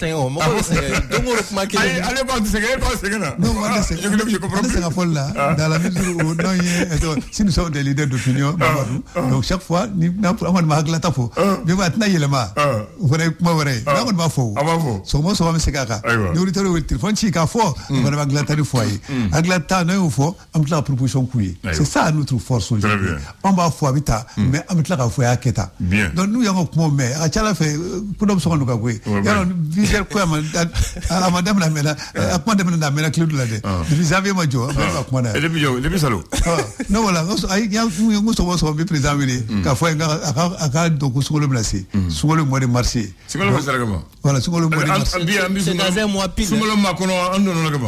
Allez, on dit c'est non, je comprends. Dans la mesure où si nous sommes des leaders d'opinion, donc chaque fois, nous avons un maglatafo. Nous avons un yelema. Vous avez pas vrai. Nous avons un faux. Somos sommes sekaka. Nous avons le téléphone qui a faux. Nous avons un glatar du foyer. Un glatar non faux. On a la proposition couillée. C'est ça notre force aujourd'hui. On va faux habitat, mais on a la foi à Keta. Donc nous avons un mais à Tchala fait pour nous sommes nous gagoué. Alors visuel quoi à madame la mena, à madame la mena clé de la dé. Vous avez ma joie. Les salauds. Non voilà, il y a nous sommes président venu. Qu'à fois à donc sur le placé, sur le mois de mars. Voilà, sur le mois de mars. C'est dans un mois pile.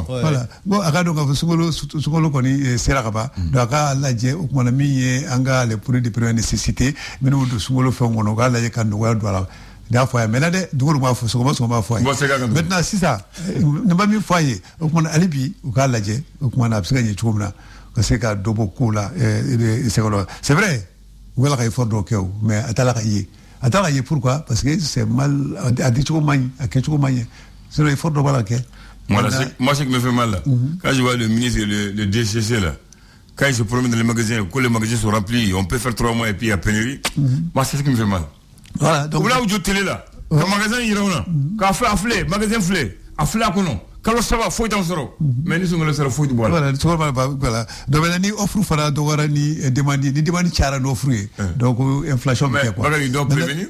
Voilà. Bon, à donc sur le coni Serakaba, donc à la dje ou mon ami anga les produits de première nécessité, mais nous de sur le fond on a la quand nous voilà. D'affaires maintenant de double ma foi sur ma foi. Maintenant c'est ça. Ne pas mieux foyer. Au mon alibi ou à la dje ou mon absgagné chumna. C'est qu'à double coup là c'est vrai. Voilà qu'il faut donc mais atalaye pourquoi parce que c'est mal à dit à quelque chose c'est il faut voilà que moi ce qui me fait mal là quand je vois le ministre le DCC là quand il se promène dans les magasins quand les magasins sont remplis on peut faire 3 mois et puis il y a pénurie moi c'est ce qui me fait mal voilà donc là où je télé là le magasin il est là quand fait afflé magasin flé afflé à kono quand ça va faut dans soro mais nous sommes là ça faut du bois voilà tu vois voilà donc ni offre fara do wara ni demande chara no offre donc inflation mais quoi mais il doit prévenir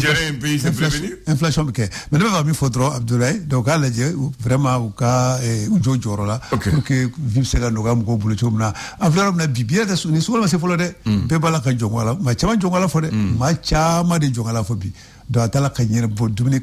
gérer un pays c'est prévenir inflation que mais ne va pas faudra Abdoulaye donc à la vraiment au cas ou jojo là pour que vivre c'est no gam ko bulu chomna affaire na bibia da suni so ma se folo de be bala ka jongwala ma chama jongwala fo de ma chama de jongwala fo bi do atala kanyere bo dumine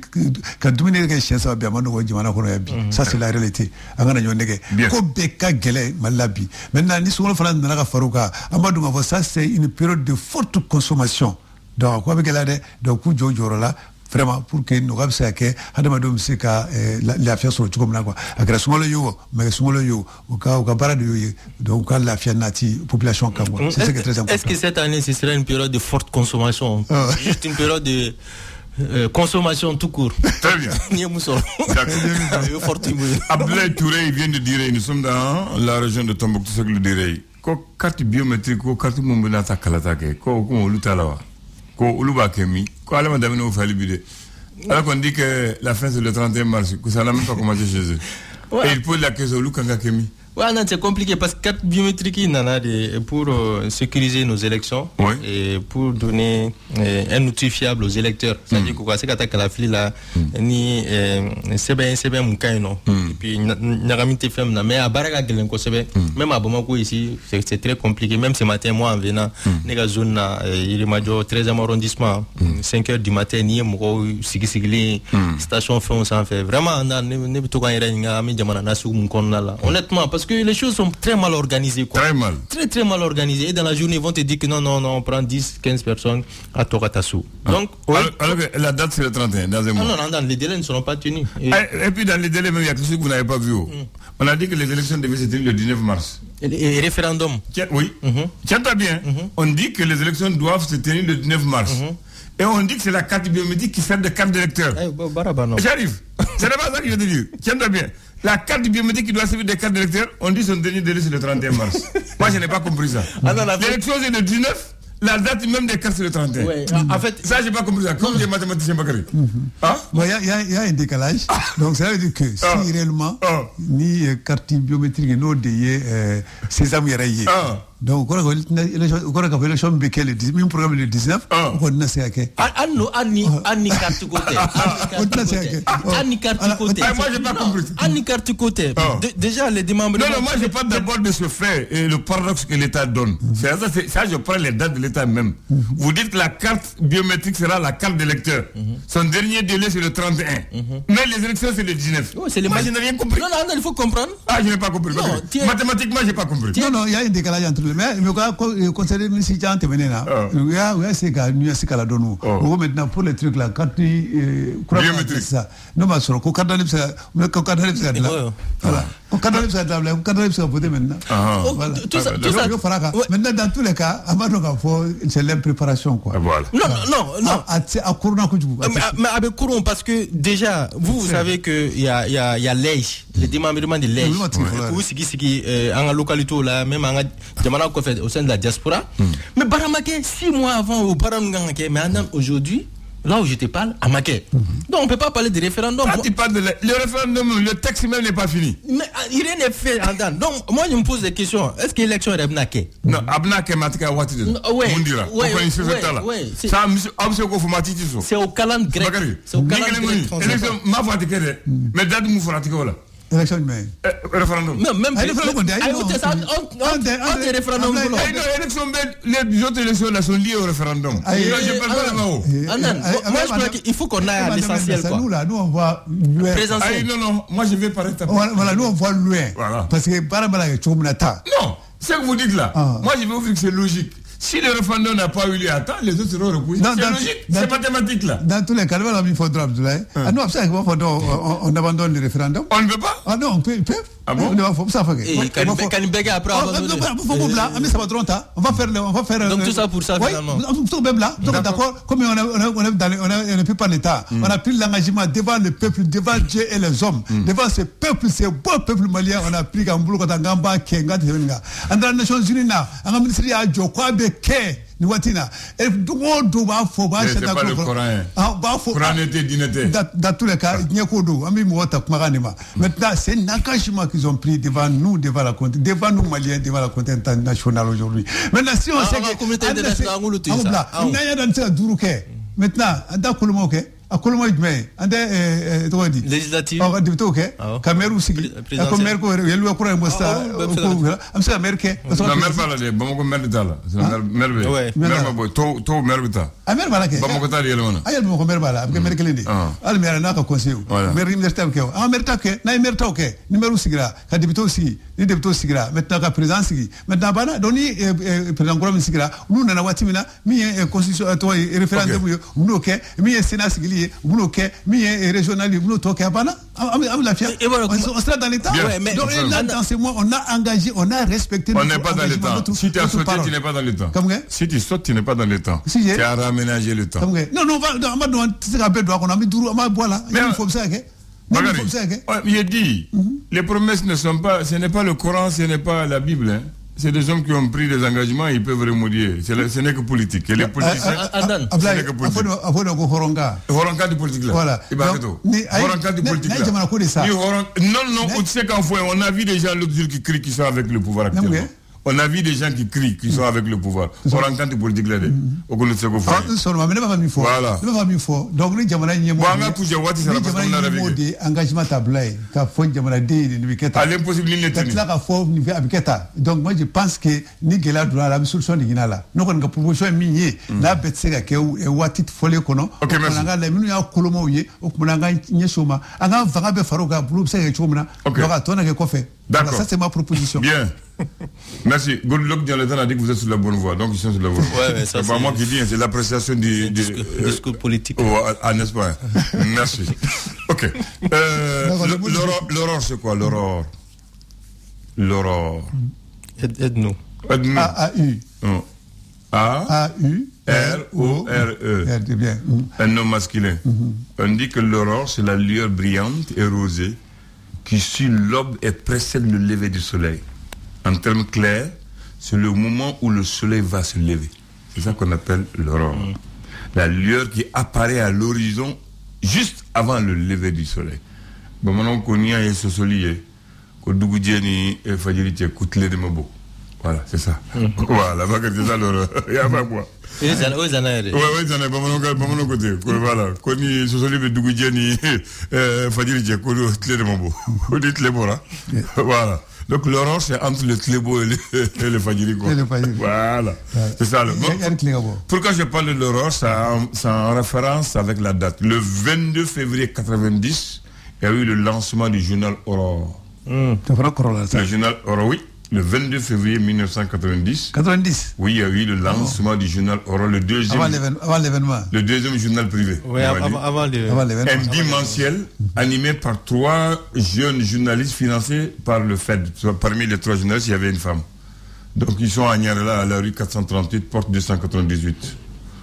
ka dumine ke shensa ba mano wonji mana kono yabi ça c'est la réalité angana nyonege ko beka gele malabi maintenant ni solo fana na ka faruka amadou ngafo ça c'est une période de forte consommation donc ko be gele de donc ku jojoro la vraiment pour que nous rabse que hadama dom sika la fiance sur comme là quoi agression le yo mais sur le yo au cas bara de yo donc la fiance nati population kamwa c'est très important. Est-ce que cette année ce sera une période de forte consommation juste une période de consommation tout court. Très bien. Abdoulaye Touré vient de dire, nous sommes dans la région de Tombouctou, c'est le dire. Ko carte biométrique, ko carte mombinata kalatake, ko lutalawa, ko uluba kemi, ko alama damino falibide. Alors qu'on dit que la fin c'est le 31 mars, que ça n'a même pas commencé chez eux. Ouais. Et il pose la question Lukanga Kemi. Ouais, non, c'est compliqué parce que carte biométrique, il en a pour sécuriser nos élections et pour donner un outil fiable aux électeurs. C'est-à-dire que c'est qu'attaque la file là, ni c'est bien mon cas non. Et puis n'agamite femme mais à Baraga Gelenko c'est même à Bamako ici c'est très compliqué. Même ce matin moi en venant, nega zone il est major 13e arrondissement, 5h du matin ni mo sigili station fait on s'en fait. Vraiment ne to quand il y a ami jamana nasu mon konna là. Honnêtement parce que les choses sont très mal organisées quoi. Très mal. Très mal organisées et dans la journée ils vont te dire que non on prend 10-15 personnes à Tokatasu. Donc alors que la date c'est le 31 dans un mois. Non, les délais ne seront pas tenus. Et puis dans les délais même il y a quelque chose que vous n'avez pas vu. On a dit que les élections devaient se tenir le 19 mars. Et référendum. Oui. Tiens-toi bien. On dit que les élections doivent se tenir le 19 mars. Et on dit que c'est la carte biométrique qui sert de carte d'électeur. J'arrive. C'est pas ça que je te dis. Tiens-toi bien. La carte biométrique qui doit servir de carte d'électeur, on dit son dernier délai c'est le 31 mars. Moi je n'ai pas compris ça. L'élection c'est le 19, la date même des cartes c'est le 31. Ouais, en fait, ça j'ai pas compris ça. Comme j'ai mathématicien Bakary. Il y a un décalage. Donc ça veut dire que si réellement ni carte biométrique no de ces amis rayés. Donc on a fait l'élection Bekel le 19 programme le 19 on a c'est OK. Anni carte côté. Anni carte côté. Moi j'ai pas compris. Anni carte côté. Déjà les membres. Non moi je parle d'abord de ce fait et le paradoxe que l'État donne. C'est ça je prends les dates de l'État même. Vous dites que la carte biométrique sera la carte d'électeur. Son dernier délai c'est le 31. Mais les élections c'est le 19. Moi je n'ai rien compris. Non, il faut comprendre. Je n'ai pas compris. Mathématiquement j'ai pas compris. Non, il y a un décalage entre Mais concernant le site intervenant, c'est qu'à la donne. Maintenant, pour les trucs là, quand tu ça, non, mais sur le cadre de ça, voilà. Tout ça. Maintenant, dans tous les cas, c'est l'impréparation, quoi. Non. Mais avec Couron, parce que déjà, vous savez qu'il y a l'âge, le démembrement de l'âge. Vous, ce qui en localité là, même en au sein de la diaspora. Mais Baramake, 6 mois avant, au Baramake, mais aujourd'hui, là où je te parle, à Maké. Donc on ne peut pas parler de référendum. Tu parles de le référendum, le texte même n'est pas fini. Mais rien n'est fait en temps. Donc moi je me pose des questions. Est-ce que l'élection est Abnaké? Non, Abnaké, Matika, Watide. C'est au calendrier grec. C'est au calendrier grec. Élection, ma voix de Kéré. Mais date de Mouforatikola. Élection de mai. Référendum. Non, même pas. Référendum. Les autres élections là sont liées au référendum. Je parle pas là-haut. Moi je crois qu'il faut qu'on aille à l'essentiel. Nous on voit loin. Non, moi je vais par étapes. Voilà, nous on voit loin. Parce que Barabala est Choumunata. Non, ce que vous dites là, moi je vais vous dire que c'est logique. Si le référendum n'a pas eu lieu à temps, les autres seront repoussés. C'est logique, c'est mathématique là. Dans tous les cas, il faudra Abdoulaye. Nous, on abandonne le référendum. On ne peut pas? Ah non, on peut. Ah bon? Ça fait que. Kanibega après abandonner. On va faire. Donc tout ça pour ça finalement. Même là, d'accord, comme on n'est plus par l'État, on a pris l'engagement devant le peuple, devant Dieu et les hommes, devant ce peuple, ce beau peuple malien, on a pris Gamboulou, Katangamba, Kenga, Tevenga. Dans les Nations Unies, on a mis à Djokwabe, Ke, Niwatina. Et d'où va Foba, c'est pas le Coran. Coran était d'inété. Dans tous les cas, il n'y a qu'au dos. Maintenant, c'est un engagement qu'ils ont pris devant nous, devant nous Maliens, devant la communauté internationale aujourd'hui. Maintenant, si on sait que. La communauté internationale, maintenant, à Colombo, législative. Cameroun, on sera dans l'État. Donc là, dans ces mois, on a engagé, on a respecté. On n'est pas dans l'État. Si tu as sauté, tu n'es pas dans l'État. Si tu sautes, tu n'es pas dans l'État. Tu as raménagé le temps. Non, on a mis Dourou, on a voilà. Il faut ça, il dit, les promesses ne sont pas, ce n'est pas le Coran, ce n'est pas la Bible. C'est des hommes qui ont pris des engagements, ils peuvent remodier. Ce n'est que politique. Et les politiciens, ce n'est que politique. Horonka du politique là. Voilà. Horonka du politique là. Non, tu sais qu'en fait, on a vu des gens l'autre jour qui crient qu'ils sont avec le pouvoir actuellement. On a vu des gens qui crient qu'ils sont avec le pouvoir. Horonka du politique là. Au Congo, c'est quoi? Voilà. Donc, les Jamana n'y engagement tablé. À l'impossibilité. Donc, moi, je pense que Nigela doit la solution de Guinala. Nous, on a proposition minier. La bête, c'est que Watit Folé Kono. Ok, merci. On a la minute à Kolomoye, au Munanga Nyesoma. On a Varabe Faroga, Blue Chomna. D'accord. Ça, c'est ma proposition. Bien. Merci. Good luck dans le temps a dit que vous êtes sur la bonne voie. Donc, ils sont sur la bonne voie. C'est pas moi qui dis, c'est l'appréciation du discours politique. N'est-ce pas? Merci. Ok. L'aurore, c'est quoi? L'aurore. Aide-nous. A-A-U. A-U-R-O-R-E. Bien. Un nom masculin. On dit que l'aurore, c'est la lueur brillante et rosée qui, sur l'aube, précède le lever du soleil. En termes clairs, c'est le moment où le soleil va se lever. C'est ça qu'on appelle l'aurore. La lueur qui apparaît à l'horizon juste avant le lever du soleil. Bon, maintenant, on y ce soleil. Voilà, c'est ça. Voilà, c'est ça l'aurore. Il n'y a pas quoi. Oui, j'en ai. Oui, j'en ai pas mon côté. Voilà. Quand il se soulève de Goudjani, Fadili Djakodo, Tlédemabo. On dit Tlébora. Voilà. Donc l'aurore, c'est entre le Tlébo et le Fadili. Voilà. C'est ça le mot. Pourquoi je parle de l'aurore, c'est en référence avec la date. Le 22 février 90, il y a eu le lancement du journal Aurore. Le journal Aurore, oui. Le 22 février 1990. 90. Oui, il y a eu le lancement du journal Aurore, le deuxième. Avant l'événement. Le deuxième journal privé. Oui, avant l'événement. Un bimensiel animé par 3 jeunes journalistes financés par le FED. Parmi les 3 journalistes, il y avait une femme. Donc ils sont à Niarela, à la rue 438, porte 298.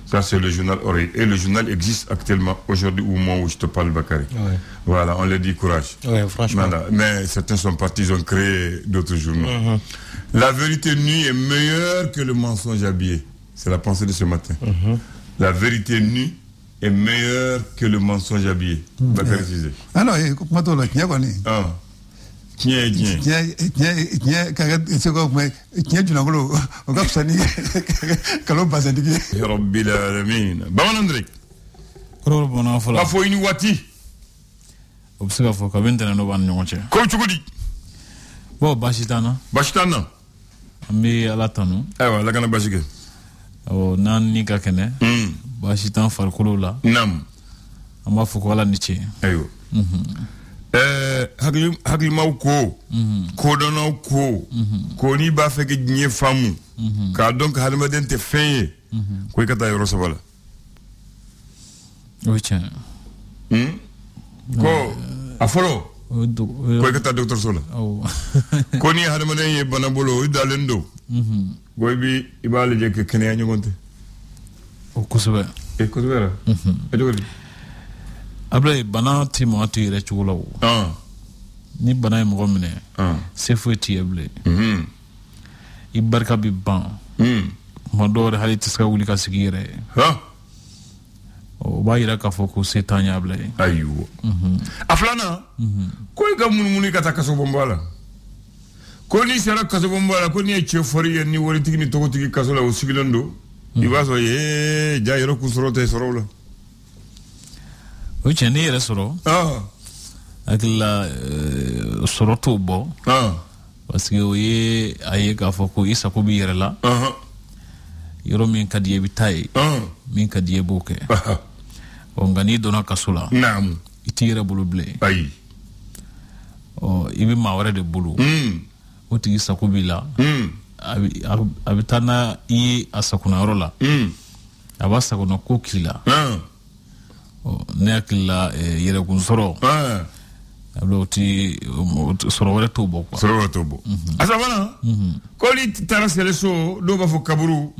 Ça, c'est le journal Aurore. Et le journal existe actuellement, aujourd'hui, au moment où je te parle, Bakary. Ouais. Voilà, on leur dit courage. Oui, franchement. Voilà. Mais certains sont partis, ils ont créé d'autres journaux. La vérité nue est meilleure que le mensonge habillé. C'est la pensée de ce matin. La vérité nue est meilleure que le mensonge habillé. Bakary Cissé. Ah non, comment tu l'as dit? Tiens. C'est quoi, mais tiens, tu n'as pas le capsani, calon basandiki. Rabbil alamin. Baman André. Koro bona fala. Afo ini wati. Obsega fo ka bentena no ban nyonche. Ko chugudi. Bo bashitana. Bashitana. Ambi alatanu. Aywa, la kana bashike. O nan ni ka kene. Bashitan farkulu la. Nam. Amba fo ko ala niche. Ayo. Haglimaw ko ko dono ko ni ba feke nye famu ka donc hadamaden te feye ko kata yoro sabala ocha ko afolo ko kata docteur sola ko ni hadamaden ye banabolo idalendo goy bi ibale je ke kene nyogonte o kusube ko vera edogori Après, bana ti mo ati re chugula wo. Ni bana e mo mine. Se fo ti eble. I barka bi ban. Mo do re hali tiska wuli ka sigire. O ba ira ka fo ko setanya able. Ayo. Aflana. Ko ga munmuni ka ta kaso bombala. Ko ni sera kaso bombala ko ni e chefori ni wori tigi ni togo tigi kaso la o sigilando. I ba so ye ja yero kusrote sorola. Oui, j'ai né soro. Avec la soroto bo. Parce que oui, aye ka foko isa ko bi yere la. Yoro min kadiye bitai. Min kadiye boke. O ngani dona kasula. Naam. Itira bulu ble. Ayi. O ibi mawre de bulu. O tigi sakubi la. Abitana i asakuna rola. Aba sakuna ko kila. Ne akila yere kun soro ablo ti soro wala to bokwa soro wala to bo asabana ko li tarasele so do ba fo kaburu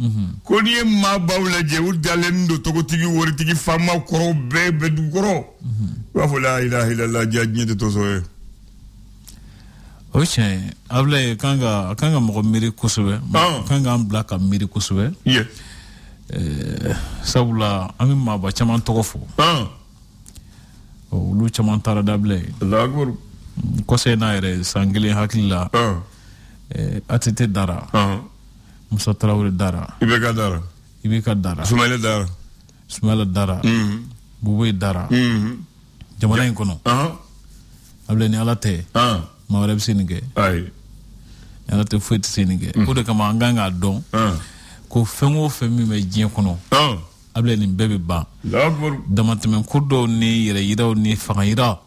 ko ni ma bawla je wul dalendo to ko tigi wori tigi fama koro be du koro wa fo la ilaha illallah jajni to so e oche abla kanga mo miri kusube kanga ambla ka miri kusube sabula ami ma ba chaman toko fo o lu chaman tara dable Allah akbar ko se na ere sangile hakilla atete dara musa trawre dara ibeka dara sumaila dara bubu dara jamana en kono able ni alate ma wala bisinige ay alate fuit sinige ko de kama nganga don ko fengo femi me jien kono able ni bebe ba damatmen kurdo ni yere yiraw ni fangayira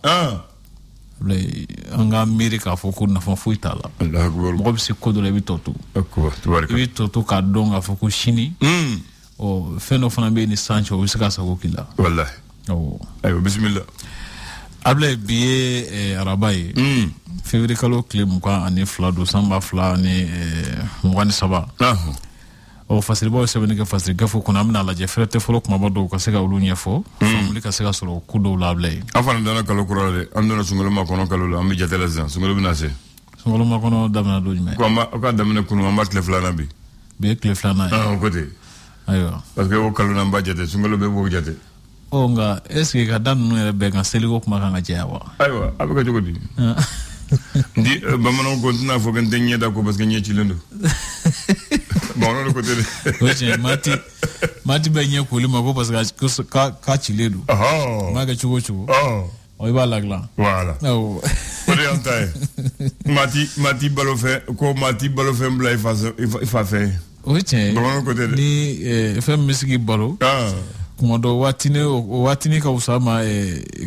able anga amerika fo ko na fo fuitala Allah akbar mo bisi ko do le bitoto akbar tabaraka bitoto ka donga fo ko shini o feno fana be ni sancho wisaka sa ko kila wallahi ayo bismillah able biye arabaye février kalo klem ko ani flado samba fla ni ngani saba o fasiri bo sebeni ke fasiri gafo kuna amna la je frete folo kuma bodo ko sega ulunya fo famuli ka sega solo kudo lable afana dana kalo kurale andona sungolo ma kono kalo la ambi jatela zan sungolo binase sungolo ma kono damna do jme ko ma ka damna kunu ma tle flana bi be cle flana côté ayo parce que o kalo na mbajete sungolo be bo jate o nga eske ka dan no be nga seligo kuma ka nga jawa aywa abaka jogodi ndi bamano kontina fo kan tenye da ko parce que ñe ci lendo bon le côté oje mati be ñe ko lima ko parce que ka ci ledu ma ga chugo o iba lagla voilà o de antay mati balo fe mbla fa fe oje bon le côté ni fe misiki balo kuma do watini ka usama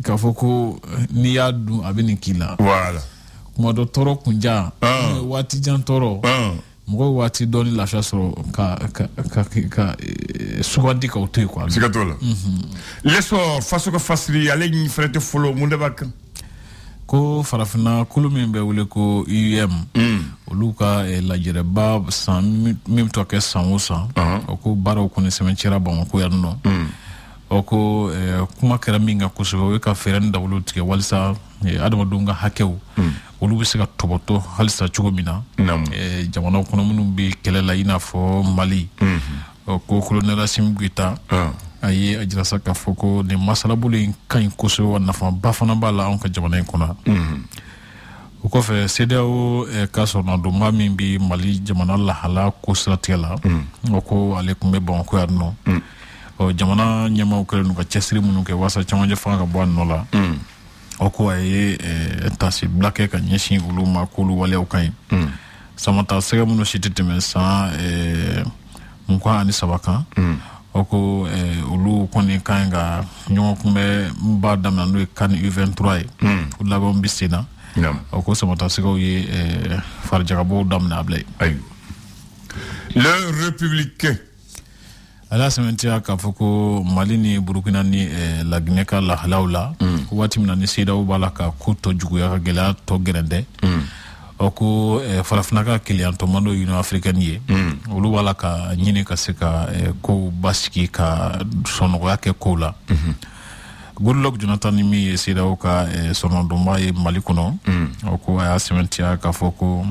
ka foko ni yadu abini kila voilà kuma dɔ tɔɔrɔ kunja waati jan tɔɔrɔ mɔgɔw waati dɔɔni lafiya sɔrɔ ka sugandi ka o to yen quoi. Siga t'o la. L'essor faso ka fasiri ale ni fɛrɛ tɛ fɔlɔ mun de b'a kan. Ko farafina kulu min bɛ wele ko UEM olu ka lajɛrɛba san min tɔ kɛ san o san o ko baaraw kɔni sɛbɛncɛra Bamako yan nɔ o ko kuma kɛra min kan kosɛbɛ o ye ka fɛɛrɛ ni dawolo tigɛ walisa adamadenw ka hakɛw olu bɛ se ka tɔbɔtɔ halisa cogo min na jamanaw kɔnɔ minnu bɛ kɛlɛ la i n'a fɔ Mali o ko colonel Assimi Goïta a ye a jirasa k'a fɔ ko nin masalabolo in ka ɲi kosɛbɛ wa nafaba fana b'a la anw ka jamana in kɔnɔ o kɔfɛ CEDEAO ka sɔrɔnadonba min bɛ Mali jamana lahala ko siratigɛ la o ko ale tun bɛ Bamako yan nɔ jamana ɲɛmaaw kɛlen n'u ka cɛsiri minnu kɛ walasa cɛmancɛ fanga ka bɔ a nɔ la o ko a ye tasibila kɛ ka ɲɛsin olu ma k'olu waleyaw ka ɲi samata sɛgɛ minnu si tɛ tɛmɛ san 23 kan o ko olu kɔni ka ɲi ka ɲɔgɔn kunbɛ ba daminɛ n'o ye CAN U23 ye o labɛnw bɛ sen na o ko samata sɛgɛw ye farijagabɔw daminɛ a bila yen. Le républicain ala sɛmɛntiya k'a fɔ ko Mali ni Burukina ni Laginɛ ka lahalaw la waati min na ni CEDEAO b'a la ka ko tɔ juguya ka gɛlɛya tɔ gɛrɛndɛ o ko farafina ka keleyantɔma dɔ Union africaine ye olu b'a la ka ɲini ka se ka kow basigi ka sɔnɔgɔya kɛ kow la Goodluck Jonathan ni min ye CEDEAO ka sɔrɔnadonba ye Mali kɔnɔ o ko a y'a sɛmɛntiya k'a fɔ ko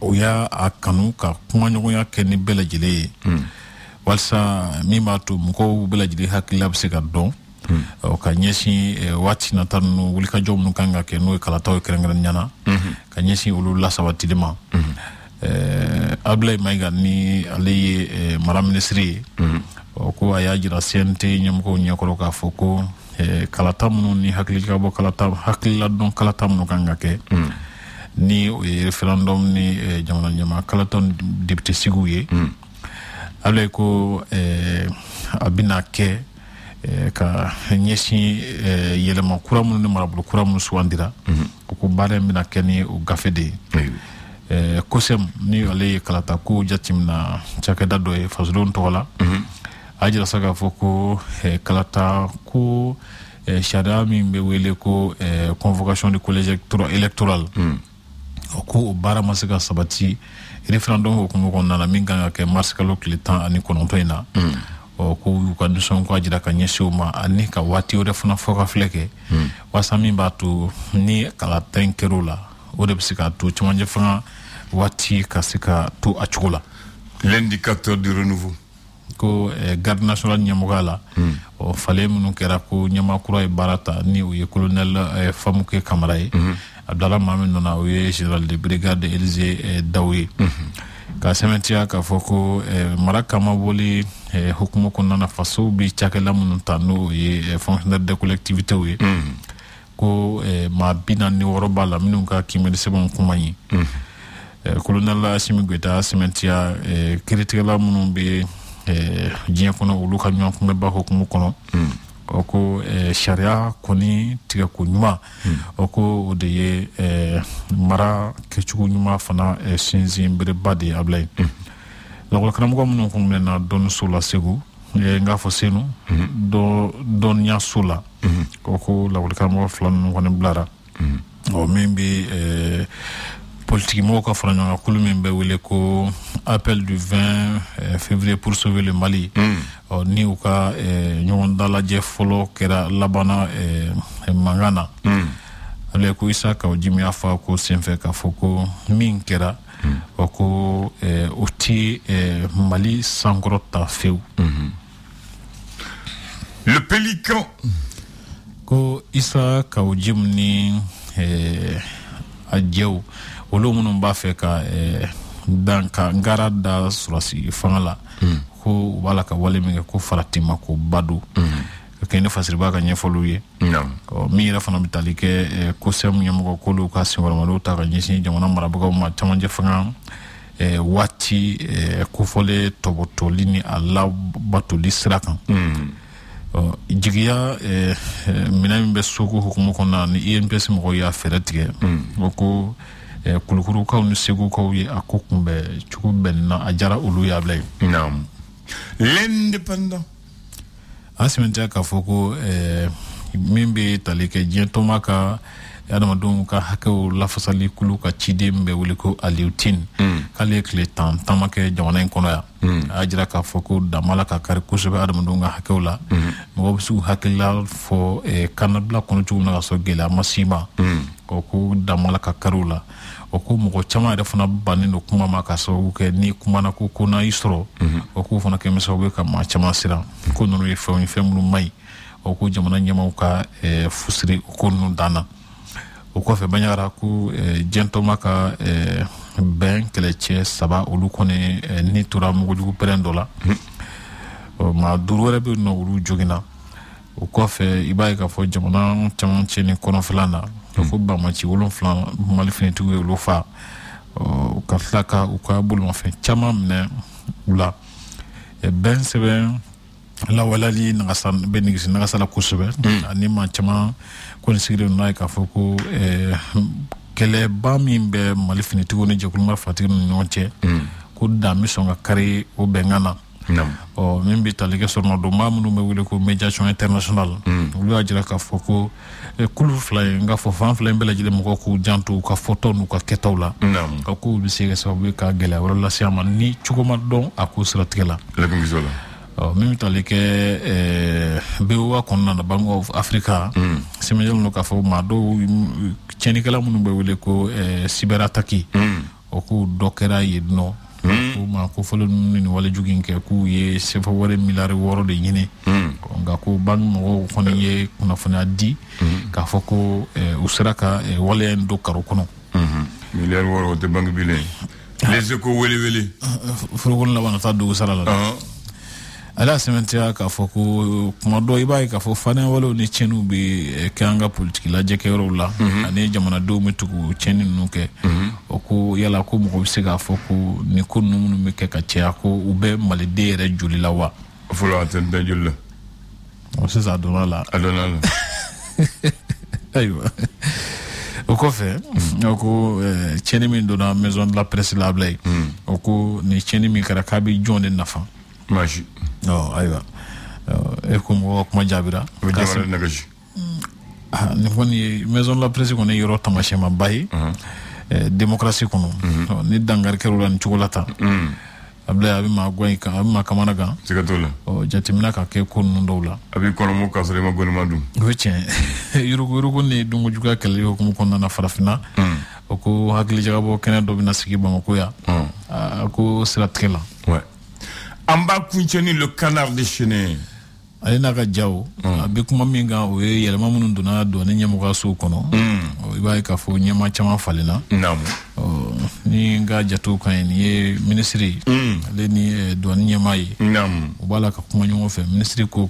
o y'a kanu ka kumaɲɔgɔnya kɛ ni bɛɛ lajɛlen ye walisa min b'a to mɔgɔw bɛɛ lajɛlen hakilila bɛ se ka dɔn ka ɲɛsin waati nata ninnu wulikajɔ minnu kan ka kɛ n'o ye kalataw ye kɛrɛnkɛrɛnnenya la ka ɲɛsin olu lasabatili ma Abdoulaye Maïga ni ale ye mara minisiri ye o ko a y'a jira CNT ɲɛmɔgɔw ɲɛkɔrɔ k'a fɔ ko kalata minnu ni hakilijagabɔ kalata hakiladɔn kalata minnu kan ka kɛ ni o ye référendum ni jamana ɲɛma kalata député sigiw ye Abdoulaye ko a bɛna kɛ ka ɲɛsin yɛlɛma kura minnu ni marabolo kura minnu sugandira o ko baara in bɛna kɛ ni o gafe de ye COSEM ni ale ye kalata ko jateminɛ cakɛda dɔ ye fasodenw tɔgɔ la a jira sa k'a fɔ ko kalata ko sariya min bɛ wele ko convocation du collège électoral o ko o baara ma se ka sabati référendum hukumu kɔnɔna na min kan ka kɛ mars kalo tile 19 in na ko y'u ka nisɔn ko a jira ka ɲɛsin o ma ani ka waati wɛrɛ fana fɔ ka filɛ kɛ walasa min b'a to ni kalata in kɛr'o la o de bɛ se k'a to cɛmancɛ fanga waati ka se ka to a cogo la. L'indicateur du renouveau ko garde nationale ɲɛmɔgɔya la falen minnu kɛra ko ɲɛmaa kura ye baara ta ni o ye colonel Famuke Kamara ye Abdallah Mahamed nana o ye général de brigade Élisée Daw ye ka sɛmɛntiya k'a fɔ ko mara kama bɔli hukumu kɔnɔna na faso bi cakɛla minnu ta n'o ye fonctionnaire de collectivité ye ko maa 46 b'a la minnu ka kiimɛli sɛbɛnw kuma ye colonel Assimi Goïta sɛmɛntiya kiiritigɛla minnu bɛ diɲɛ kɔnɔ olu ka ɲɔgɔn kunbɛba hukumu kɔnɔ o ko sariya kɔni tigɛko ɲuman o ko o de ye mara kɛcogo ɲuman fana sinsin bereba de ye Ablaye lakɔlikaramɔgɔ minnu kun bɛna dɔnniso la Segu n k'a fɔ Senu dɔnniyaso la o ko lakɔlikaramɔgɔ 2 ninnu kɔni bilara min bɛ politique mɔgɔw ka fara ɲɔgɔn kan kulu min bɛ wele ko appel du 20 février pour sauver le Mali ni u ka ɲɔgɔn dalajɛ fɔlɔ kɛra labana mankan na ale ko Isa Kawo Jimi y'a fɔ ko senfɛ k'a fɔ ko min kɛra o ko o ti Mali sankɔrɔta fewu. Le Pélican ko Isa Kawo Jimi ni a jɛw olu minnu b'a fɛ ka dan ka ngara da surasi fanga la ko u b'a la ka wale min kɛ ko faratima ko bado ka kɛ ne fasiriba ka ɲɛfɔliw ye min yɛrɛ fana bɛ tali kɛ COSEM ɲɛmɔgɔ k'olu ka senkɔrɔmaliw ta ka ɲɛsin jamana marabagaw ma camancɛ fanga waati kofɔlen tɔbɔtɔli ni a labatoli sira kan jigiya minam be soko hukumu konna ni INPS mo ya feretige ko kulukuru ka ni segu ko yi akokumbe chukumbe na ajara ulu ya blay naam l'indépendant asimenta ka foko mimbe talike jentoma ka adama dum ka hakew la fasali kulu ka chidembe wuliko aliutin kale kle tamake jamana kono ya ajira ka foko damala ka kar kusube adama dum ka hakew la mo bisu hakilla fo kanabla kono tuna ka so gela masima ko ku damala ka karula o ko mo chama da fana banino kuma ma ka so ke ni kuma na ko na isro o ko fana ke meso be ka ma chama sira ko no ye fo mu mai o ko jamana nyama ka fusri ko no dana o ko fe banyara ku jentoma ka ben keleche saba olu kone ni tura mo jugu perendola ma durore be no ulu jogina o ko fe ibai ka fo jamana chama cheni kono flana fo ba ma ci wolon flan malifini tuwe ulu fa o ka flaka o ka bulon fe chama mne ula ben sebe la walali ngasan benigis ngasala kusube ani ma chama ko sigire no ka foko kele bami be malifini tugo ne jekul mar fatir no nche ko da mission ga kare o bengana o mimbi talige sorno do mamunu me wule ko médiation internationale lu ajira ka foko kulu fly nga fo fan fly bela jide mo ko jantu ka photo nu ka ketawla ka ko bi sege so be ka gela wala siama ni chugoma don akusra tigela la ko gisola mimi talike bewa konna na Bank of Africa semejel no ka fo ma do cheni kala munu be wule ko cyber attaque o ko dokera yedno ko ma ko folo ni wala jugin ke ku ye se fo wore milare woro de nyine nga ko ban mo ko ne ye kuna fona di ka fo ko usraka wala en do karo kono milare woro de bank bi les éco wele fo won la wana ta do sala ala sementia ka foko kuma do ibai ka fo fana wala ni chenu bi kanga politique la jeke rola ani jamana do metugo chenu nuke oku yala ko mo se ga foko ni ko nunu me ke ka chia ko ube malide re julila wa folo aten be julla o se za donala aywa oko fe oko chenu mi do na maison de la presse la blay oko ni chenu mi kara kabi jonde nafa maji no aywa kuma jabira jamana nagaji ni woni maison la presse ko ne yoro tamashe ma bayi démocratie kono ni dangar kerulan chokolata abla abi ma goy ka abi ma kamana ga sigatola o jatimina ka ke ko ndowla abi kono mo ka sore ma gonu madum wecce yuru ni dungu juga kele ko mo konna na farafina o ko hakli jagabo kene do bina sigi ba ko ya ko siratkela ouais amba kuncheni le canard déchaîné alina ka jaw abi kuma minga o yelma munun duna do ne nyamo ga so kono o ibai ka fo nyama chama falina namu ni nga jatu kan ni ministry le ni do ne nyama yi namu o bala ka kuma nyamo fe ministry ko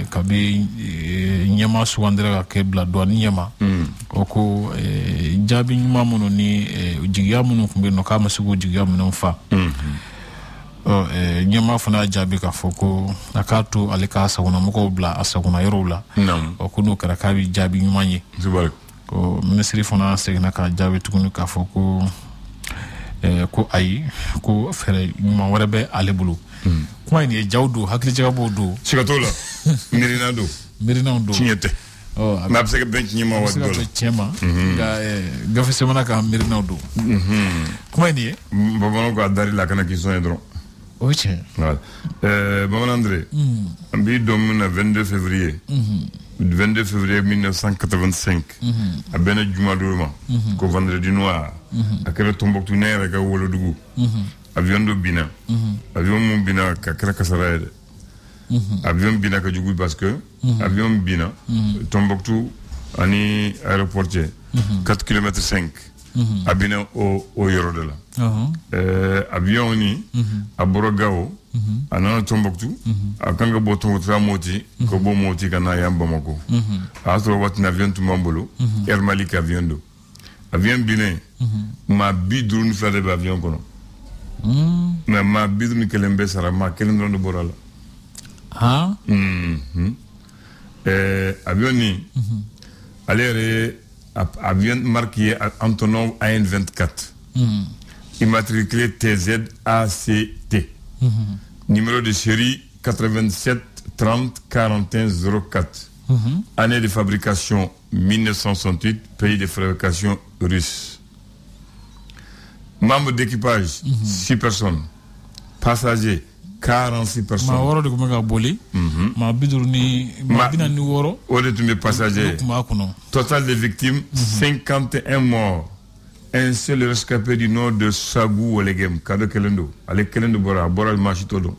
ka be nyama so wandira ka kebla do ne nyama o ko jabi nyama munun ni jigiya munun kumbe no ka masugo jigiya munun fa nyama fana jabi ka foko akatu alika asaguna moko bla asaguna yorula o kuno karakabi jabi nyumanye zubar ko ministry fana segna ka jabi tukunu ka foko ko ayi ko fere nyuma warebe alebulu kuma ni jawdu hakli jagabo do sigatola mirina do chinyete ma pseke bench nyima waddo chema ga gafe semana ka mirina do kuma ni bobono ko adari la kana ki sonedro. Ok. Voilà. Maman André, le 22 février 1985, à Benet Jumadourma, au vendredi noir, à quel Tombouctou Nère et à Wolodougou, avion de Bina, avion Moubina, à Krakasaraïd, avion Bina Kadjougou parce que, avion Bina, Tombouctou, Ani aéroportier, 4 km 5. Abina o yorodela avion ni aborogao anana Tombouctou akanga boto tramoti ko bo moti kana yamba mako astro wat na avion tu mambolo Air Malik avion do avion bine ma bidrun flade avion kono mais ma bidrun kelembe sara ma kelendro do borala Ah. Avion ni. Allez, avion marqué Antonov AN24. Immatriculé TZACT. Numéro de série 87 30 41 04. Année de fabrication 1968, pays de fabrication russe. Membres d'équipage 6 personnes. Passagers 46 personnes. Total de victimes 51 morts. Un seul rescapé du nord de Sagou Olegem, Kado Kelendo. Allez Kelendo Bora, Bora Machitodo.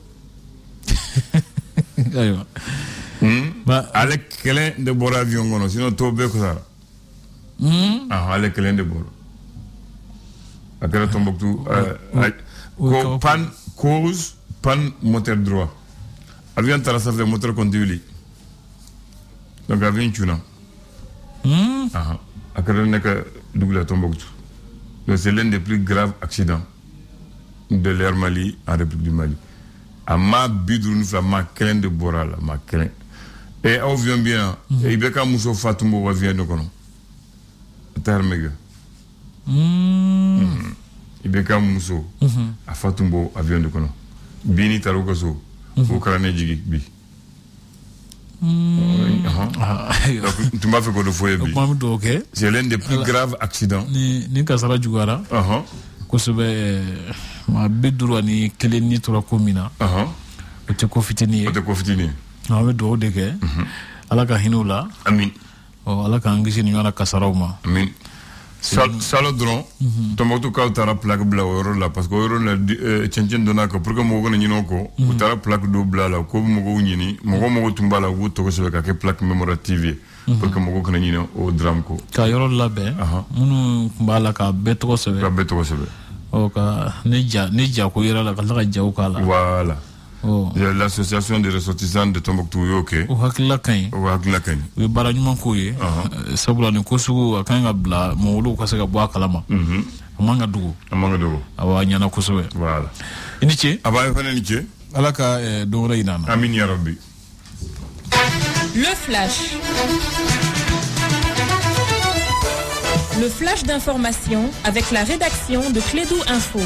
Allez Kelendo Bora Viongono, sinon Tobe Kosara. Allez Kelendo Bora. Akara Tombouctou. Pan cause, pan moteur droit. Avion Tarasaf de moteur conduit. Donc avion Tuna. Akara Neka Dougla Tombouctou. C'est l'un des plus graves accidents de l'Air Mali en République du Mali. À ma bidroune, ma crainte de Boral, ma crainte. Et on vient bien. Et il y a Mousso Fatumbo vient de Kono. Tarmega. Il y a Mousso à Fatumbo vient de Kono. Bini Tarokoso. Au Karane Djigi Bi. Tu m'as fait quoi de foyer. C'est l'un des plus graves accidents. Ni kasara jugara. Kosebe ma biduru ni keleni tora komina. O te kofitini. Na me do deke. Ala ka hinula. Amin. O ala ka ngisi ni ala kasarauma. Amin. Salodron, Tomoto Kautara plaque bla euro là parce que euro la tchenchen dona ko pour que mo gona nyino ko utara plaque do bla la ko mo go nyini mo tumbala go to ko se ka ke plaque mémorative pour que mo go kana nyino o dram ko ka euro la be munu kumbala ka beto ko se o ka neja ko yera la ka jaw kala voilà. L'association des ressortissants de Tombouctou yoke. O hakila kan. We bara nyuma ko ye. Sabula ni ko sugu akanga bla mawulu ko se ka bwa kalama. Amanga dugo. Awa nyana ko sowe. Voilà. Iniche. Aba fane niche. Alaka do reinana. Amin ya rabbi. Le flash. Le flash d'information avec la rédaction de Clédou Info.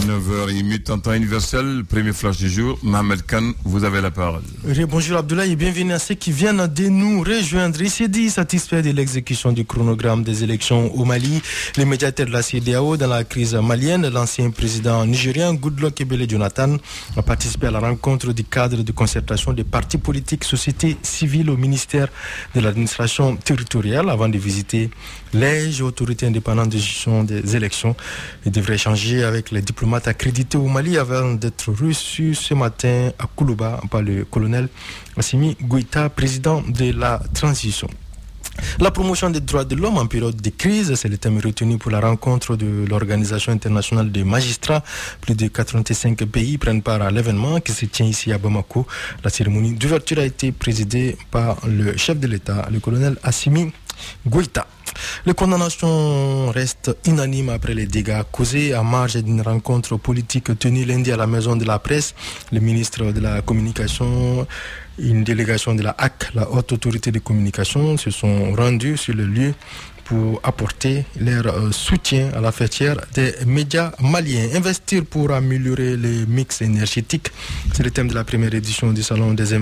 9h, en temps universel, premier flash du jour. Mohamed Khan, vous avez la parole. Bonjour Abdoulaye et bienvenue à ceux qui viennent de nous rejoindre. Il s'est dit satisfait de l'exécution du chronogramme des élections au Mali. Le médiateur de la CEDEAO dans la crise malienne, l'ancien président nigérien Goodluck Ebele Jonathan, a participé à la rencontre du cadre de concertation des partis politiques, société civile au ministère de l'administration territoriale avant de visiter les autorités indépendantes de gestion des élections. Il devrait échanger avec les diplomates accrédités au Mali avant d'être reçu ce matin à Koulouba par le colonel Assimi Goïta, président de la transition. La promotion des droits de l'homme en période de crise, c'est le thème retenu pour la rencontre de l'Organisation internationale des magistrats. Plus de 85 pays prennent part à l'événement qui se tient ici à Bamako. La cérémonie d'ouverture a été présidée par le chef de l'État, le colonel Assimi Goïta. Les condamnations restent unanimes après les dégâts causés à marge d'une rencontre politique tenue lundi à la Maison de la Presse. Le ministre de la Communication, une délégation de la HAC, la Haute Autorité de Communication, se sont rendus sur le lieu pour apporter leur soutien à la fêtière des médias maliens. Investir pour améliorer les mix énergétiques, c'est le thème de la première édition du Salon des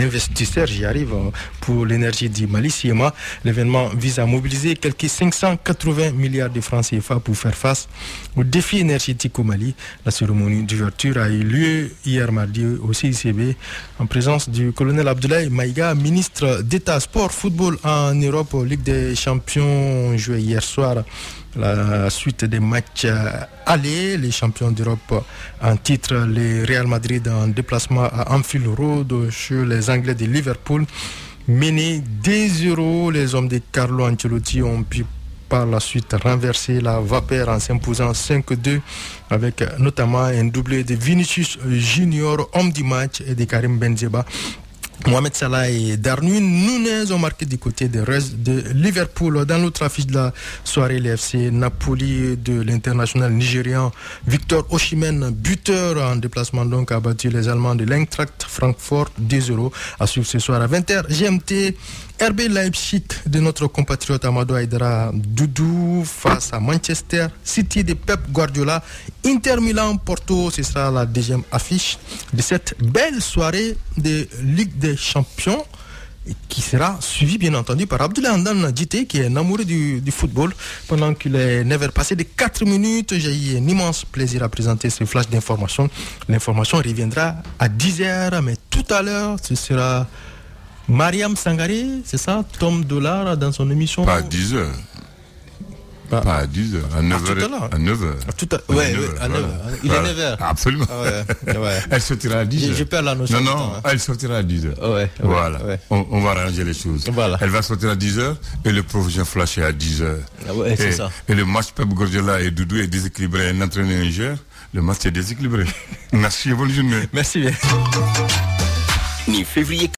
investisseurs, j'y arrive, pour l'énergie du Mali, CIEMA. L'événement vise à mobiliser quelques 580 milliards de francs CFA pour faire face aux défis énergétiques au Mali. La cérémonie d'ouverture a eu lieu hier mardi au CICB en présence du colonel Abdoulaye Maïga, ministre d'État Sport, Football en Europe, Ligue des Champions joué hier soir. La suite des matchs allés, les champions d'Europe en titre, les Real Madrid en déplacement à Anfield Road chez les Anglais de Liverpool. Menés 2-0, les hommes de Carlo Ancelotti ont pu par la suite renverser la vapeur en s'imposant 5-2 avec notamment un doublé de Vinicius Junior, homme du match, et de Karim Benzema. Mohamed Salah et Darwin Nunez ont marqué du côté de Liverpool. Dans l'autre affiche de la soirée, le FC Napoli de l'international nigérian Victor Osimhen, buteur en déplacement, donc a battu les Allemands de l'Eintracht Francfort 2-0. À suivre ce soir à 20h. GMT RB Leipzig de notre compatriote Amadou Aïdara Doudou face à Manchester City de Pep Guardiola. Inter Milan Porto, ce sera la deuxième affiche de cette belle soirée de Ligue des Champions qui sera suivi bien entendu par Abdoulaye Andan Djité qui est un amoureux du football. Pendant qu'il est 9h passé de 4 minutes, j'ai eu un immense plaisir à présenter ce flash d'information. L'information reviendra à 10h, mais tout à l'heure ce sera Mariam Sangaré, c'est ça, Tom Dollar dans son émission. Pas à 10h. Pas à 10h, à 9h. À 9h. Ouais, à 9h. Il est 9h. Absolument. Ouais. Elle sortira à 10h. Je perds la notion. Non, elle sortira à 10h. Voilà. On va arranger les choses. Voilà. Elle va sortir à 10h et le prochain flash est à 10h. Ouais, c'est ça. Et le match Pep Guardiola et Doudou est déséquilibré. Un entraîneur Niger, le match est déséquilibré. Merci et bonne journée. Merci bien. Ni février